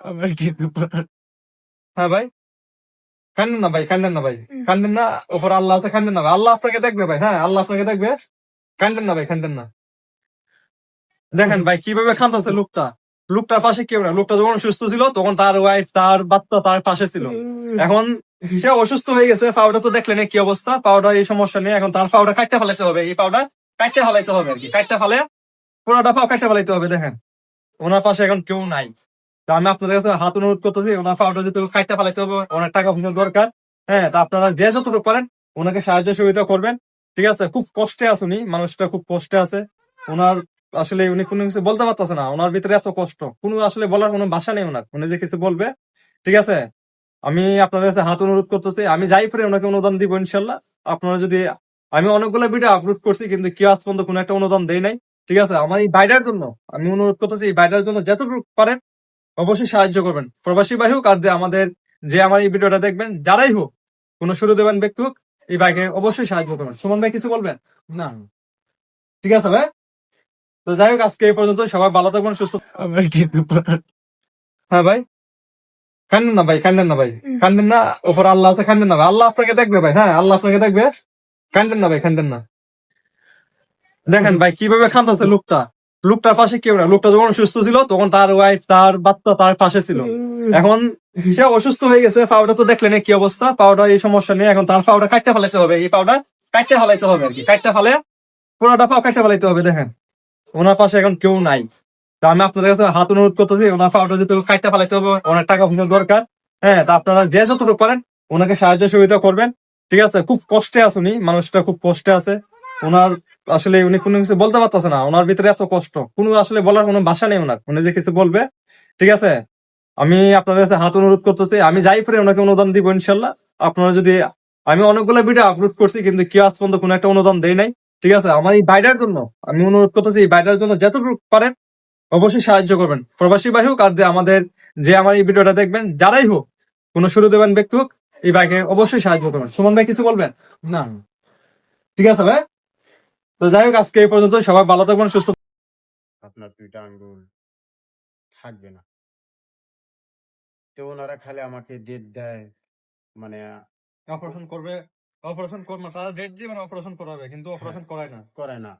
আমার কিন্তু হ্যাঁ ভাই, কান্দেন না ভাই, কান্দেন না ভাই, কান্দেন না। ওপর আল্লাহ আছে, কান্দেন না ভাই। আল্লাহ আপনাকে দেখবে ভাই। হ্যাঁ, আল্লাহ আপনাকে দেখবে। কান্দেন না ভাই, কান্দেন না। দেখেন ভাই কিভাবে কাঁদতেছে লোকটা। লোকটার পাশে কেউ না। লোকটা যখন সুস্থ ছিল তখন তার ওয়াইফ, তার বাচ্চা তার পাশে ছিল। এখন সে অসুস্থ হয়ে গেছে। পাউডার তো দেখলেন কি অবস্থা। পাউডার এই সমস্যা নেই। এখন তার পাউডার কাটতে ফেলাইতে হবে। এই পাউডার কাটতে ফেলাইতে হবে আর কি। কাটতে ফেলে পুরোটা পাও কাটতে ফেলাইতে হবে। দেখেন ওনার পাশে এখন কেউ নাই। তো আমি আপনাদের কাছে হাত অনুরোধ করতেছি, ওনার পাউডার যদি কাটতে ফেলাইতে হবে, অনেক টাকা পয়সা দরকার। হ্যাঁ, তা আপনারা যে যতটুকু পারেন ওনাকে সাহায্য সহযোগিতা করবেন। ঠিক আছে, খুব কষ্টে আছে উনি, মানুষটা খুব কষ্টে আছে। ওনার আসলে উনি কোনো কিছু বলতে পারতেছে না। ওনার ভিতরে এত কষ্ট, কোনো আসলে বলার কোনো ভাষা নেই ওনার। উনি যে কিছু বলবে। ঠিক আছে, আমি আপনাদের কাছে হাত অনুরোধ করতেছি, আমি যাই পারি ওনাকে অনুদান দিব ইনশাল্লাহ। আপনারা যদি, আমি অনেকগুলো ভিডিও আপলোড করছি কিন্তু কি আজ পর্যন্ত কোনো একটা অনুদান দেই নাই। ঠিক আছে, আমার এই বাইরের জন্য আমি অনুরোধ করতেছি, এই বাইরের জন্য যতটুকু পারেন অবশ্যই সাহায্য করবেন। প্রবাসী ভাই হোক আর আমাদের যে আমার এই ভিডিওটা দেখবেন যারাই হোক, কোনো শুরু দেবেন ব্যক্তি হোক, এই ভাইকে অবশ্যই সাহায্য করবেন। সুমন ভাই কিছু বলবেন? না। ঠিক আছে ভাই, তো যাই হোক আজকে এই পর্যন্ত। সবাই ভালো থাকবেন, সুস্থ। আমার কিন্তু হ্যাঁ ভাই, কান্দেন না ভাই, কান্দেন না ভাই, কান্দেন না। ওপর আল্লাহ আছে, কান্দেন না ভাই। আল্লাহ আপনাকে দেখবে ভাই। হ্যাঁ, আল্লাহ আপনাকে দেখবে। কান্দেন না ভাই, কান্দেন না। দেখেন ভাই কিভাবে কাঁদতেছে লোকটা। লোকটার পাশে কেউ না। লোকটা যখন সুস্থ ছিল তখন তার ওয়াইফ, তার বাচ্চা তার পাশে ছিল। এখন সে অসুস্থ হয়ে গেছে। পাউডার তো দেখলেন কি অবস্থা। পাউডার এই সমস্যা নেই। এখন তার পাউডার কাটতে ফেলাইতে হবে। এই পাউডার কাটতে ফেলাইতে হবে আর কি। কাটতে ফেলে পুরোটা পাও কাটতে ফেলাইতে হবে। দেখেন ওনার পাশে এখন কেউ নাই। তা আমি আপনাদের কাছে হাত অনুরোধ করতেছি, ওনার পাউডার যদি কাটতে ফেলাইতে হবে, অনেক টাকা পয়সা দরকার। হ্যাঁ, তা আপনারা যে যতটুকু পারেন ওনাকে সাহায্য সহযোগিতা করবেন। ঠিক আছে, খুব কষ্টে আছে উনি, মানুষটা খুব কষ্টে আছে। ওনার আসলে উনি কোনো কিছু বলতে পারতেছে না। ওনার ভিতরে এত কষ্ট, কোনো আসলে বলার কোনো ভাষা নেই ওনার। উনি যে কিছু বলবে। ঠিক আছে, আমি আপনাদের কাছে হাত অনুরোধ করতেছি, আমি যাই পারি ওনাকে অনুদান দিব ইনশাল্লাহ। আপনারা যদি, আমি অনেকগুলো ভিডিও আপলোড করছি কিন্তু কি আজ পর্যন্ত কোনো একটা অনুদান দেই নাই। ঠিক আছে, আমার এই বাইরের জন্য আমি অনুরোধ করতেছি, এই বাইরের জন্য যতটুকু পারেন অবশ্যই সাহায্য করবেন। প্রবাসী ভাই হোক আর আমাদের যে আমার এই ভিডিওটা দেখবেন যারাই হোক, কোনো শুরু দেবেন ব্যক্তি হোক, এই ভাইকে অবশ্যই সাহায্য করবেন। সুমন ভাই কিছু বলবেন? না। ঠিক আছে ভাই, তো যাই হোক আজকে এই পর্যন্ত। সবাই ভালো থাকবেন, সুস্থ। আপনার 2টা আঙ্গুল থাকবে না। তো ওনারা খালি আমাকে ডেট দেয়, মানে অপারেশন করবে, অপারেশন করবে তারা ডেট দিয়ে মানে অপারেশন করাবে, কিন্তু অপারেশন করায় না। করে না।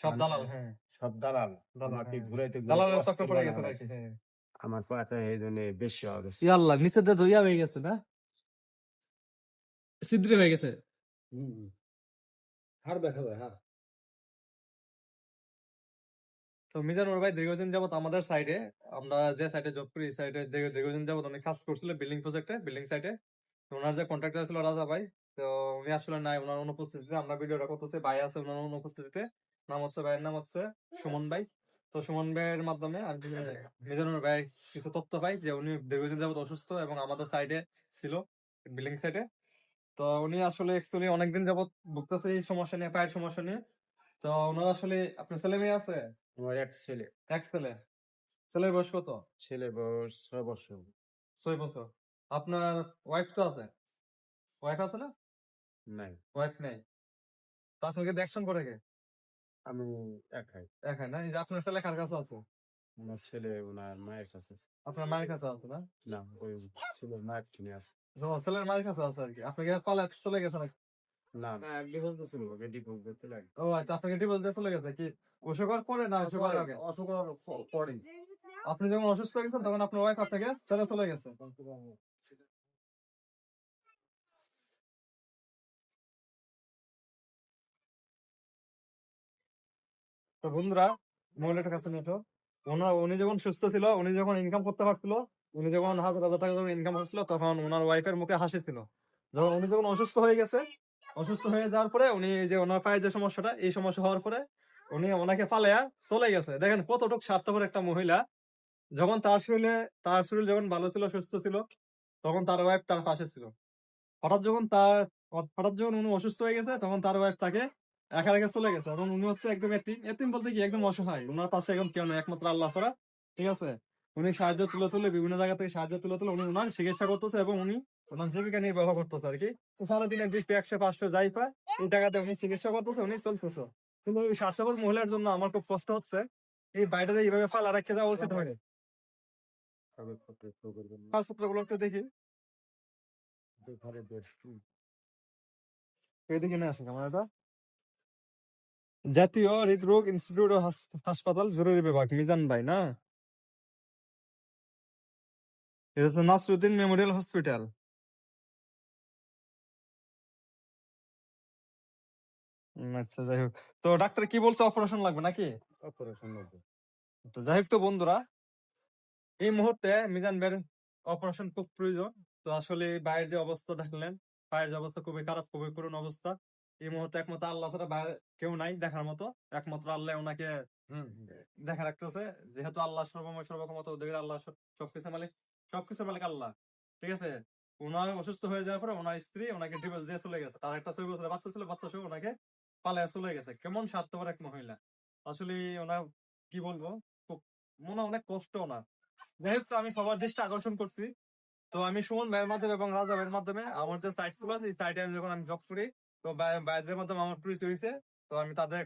সব মানে দালাল। হ্যাঁ, সব দালাল দালাল। আমাকে হ্যাঁ, ঘুরাইতে দালালের ঘুরাইতে চক্কর অস্থির পড়ে গেছে বানায় নাকি? রাখছে। হ্যাঁ। আমার পাটা এই জন্য বেশি হয়ে গেছে। আল্লাহ নিচে দিয়ে ধইয়া হয়ে গেছে না, ছিদ্রে হয়ে গেছে। হার দেখা যায় হার। তো মিজানুর ভাই দীর্ঘদিন যাবত আমাদের সাইডে, আমরা যে সাইডে জব করি সাইডে দীর্ঘদিন যাবত অনেক কাজ করছিল বিল্ডিং প্রজেক্টে, বিল্ডিং সাইটে। ওনার যে কন্ট্রাক্টর ছিল রাজা ভাই, তো উনি আসলে নাই। ওনার অনুপস্থিতিতে আমরা ভিডিওটা করতেছি। ভাই আছে ওনার অনুপস্থিতিতে। নাম হচ্ছে, ভাইয়ের নাম হচ্ছে সুমন ভাই। তো সুমন ভাইয়ের মাধ্যমে আমি মিজানুর ভাই কিছু তথ্য পাই যে উনি দীর্ঘদিন যাবত অসুস্থ এবং আমাদের সাইডে ছিল, বিল্ডিং সাইডে। তো উনি আসলে অ্যাকচুয়ালি অনেকদিন যাবত ভুগতেছে এই সমস্যা নিয়ে, পায়ের সমস্যা নিয়ে। তো ওনার আসলে, আপনার ছেলে মেয়ে আছে? আমার এক ছেলে। এক ছেলে। ছেলের বয়স কত? ছেলের বয়স 6 বছর। 6 বছর। আপনার ওয়াইফ তো আছে? ওয়াইফ আছে না? নাই, ওয়াইফ নেই। তো আপনাকে দেখশন করে কে? আমি একাই। একা না? এই যে আপনার ছেলে কার কাছে আছে? আমার ছেলে ওনার মায়ের কাছে আছে। আপনার মায়ের কাছে আছে না? না, ওই ছেলের মায়ের কিনে আছে। তো ছেলের মায়ের কাছে আছে আর কি। আপনাকে পালে চলে গেছে নাকি? না না, ডিভোর্স দিছিল, ওকে ডিভোর্স দিতে লাগে। ও আচ্ছা, আপনাকে ডিভোর্স দিয়ে চলে গেছে কি? অসুখ হওয়ার পরে না অসুখ হওয়ার আগে? অসুখ হওয়ার পরেই। আপনি যখন অসুস্থ হয়ে গেছেন তখন আপনার ওয়াইফ আপনাকে ছেড়ে চলে গেছে। তো বন্ধুরা, মহিলাটার কাছে নিয়ে উনি যখন সুস্থ ছিল, উনি যখন ইনকাম করতে পারছিল, উনি যখন হাজার হাজার টাকা যখন ইনকাম করছিল, তখন ওনার ওয়াইফের মুখে হাসি ছিল। যখন উনি যখন অসুস্থ হয়ে গেছে, অসুস্থ হয়ে যাওয়ার পরে উনি এই যে ওনার পায়ে যে সমস্যাটা, এই সমস্যা হওয়ার পরে উনি ওনাকে পালায়া চলে গেছে। দেখেন কতটুকু স্বার্থপর একটা মহিলা। যখন তার শরীর যখন ভালো ছিল, সুস্থ ছিল, তখন তার ওয়াইফ তার পাশে ছিল। হঠাৎ যখন উনি অসুস্থ হয়ে গেছে, তখন তার ওয়াইফ তাকে একা রেখে চলে গেছে। এখন উনি হচ্ছে একদম এতিম। এতিম বলতে কি, একদম অসহায়। ওনার পাশে এখন কেউ নেই, একমাত্র আল্লাহ ছাড়া। ঠিক আছে, উনি সাহায্য তুলে তুলে, বিভিন্ন জায়গা থেকে সাহায্য তুলে তুলে উনি ওনার চিকিৎসা করতেছে এবং উনি ওনার জীবিকা নির্বাহ করতেছে আর কি। সারাদিনে 200, 100, 500 যাই পায়, এই টাকাতে উনি চিকিৎসা করতেছে, উনি চলতেছে। কিন্তু ওই স্বাস্থ্যকর মহিলার জন্য আমার খুব কষ্ট হচ্ছে। এই বাইরে এইভাবে ফালা রেখে যাওয়া উচিত হয়নি। কাগজপত্র শো করবেন না। কাগজপত্র গুলো একটু দেখি, ঘরে বেশ এদিকে নিয়ে আসুন ক্যামেরাটা। জাতীয় হৃদরোগ ইনস্টিটিউট ও হাসপাতাল জরুরি বিভাগ, মিজান ভাই না? এটা হচ্ছে নাসরুদ্দিন মেমোরিয়াল হসপিটাল। আচ্ছা যাই হোক, তো ডাক্তার কি বলছে, অপারেশন লাগবে নাকি? অপারেশন হবে। তো যাই হোক, তো বন্ধুরা এই মুহূর্তে মিজান ভাইয়ের অপারেশন খুব প্রয়োজন। তো আসলে বাইরের যে অবস্থা দেখলেন, বাইরের যে অবস্থা খুবই খারাপ, খুবই করুণ অবস্থা। এই মুহূর্তে একমাত্র আল্লাহ ছাড়া বাইরে কেউ নাই দেখার মতো, একমাত্র আল্লাহ ওনাকে দেখা রাখতেছে। যেহেতু আল্লাহ সর্বময় সর্বক্ষমতা ওদের, আল্লাহ সবকিছুর মালিক আল্লাহ, ঠিক আছে। ওনার অসুস্থ হয়ে যাওয়ার পরে ওনার স্ত্রী ওনাকে ডিভোর্স দিয়ে চলে গেছে। তার একটা 6 বছরের বাচ্চা ছিল, বাচ্চা সহ ওনাকে পালায় চলে গেছে। কেমন স্বার্থপর এক মহিলা আসলে। ওনার কি বলবো, খুব মনে অনেক কষ্ট ওনার। যাই হোক, তো আমি সবার দৃষ্টি আকর্ষণ করছি। তো আমি সুমন ভাইয়ের মাধ্যমে এবং রাজা ভাইয়ের মাধ্যমে আমার যে সাইট ছিল এই সাইটে আমি যখন আমি জব করি, তো বাইরের মাধ্যমে আমার পরিচয় হয়েছে। তো আমি তাদের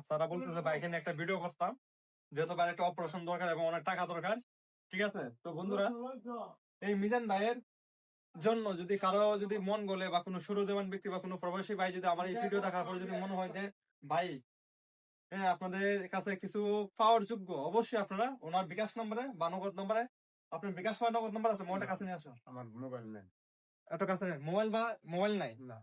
তারা বলছে যে বাইকে নিয়ে একটা ভিডিও করতাম, যেহেতু বাইরে একটা অপারেশন দরকার এবং অনেক টাকা দরকার, ঠিক আছে। তো বন্ধুরা এই মিজান ভাইয়ের জন্য যদি কারো যদি মন গলে বা কোনো সুরদেবান ব্যক্তি বা কোনো প্রবাসী ভাই যদি আমার এই ভিডিও দেখার পরে যদি মনে হয় যে ভাই হ্যাঁ আপনাদের কাছে কিছু পাওয়ার যোগ্য, অবশ্যই আপনারা ওনার বিকাশ নম্বরে বা নগদ নম্বরে, আপনার বিকাশ বা নগদ নম্বর আছে, মোবাইলটা কাছে নিয়ে আসো। আমার মোবাইল নেই। একটা কাছে মোবাইল বা মোবাইল নাই, না।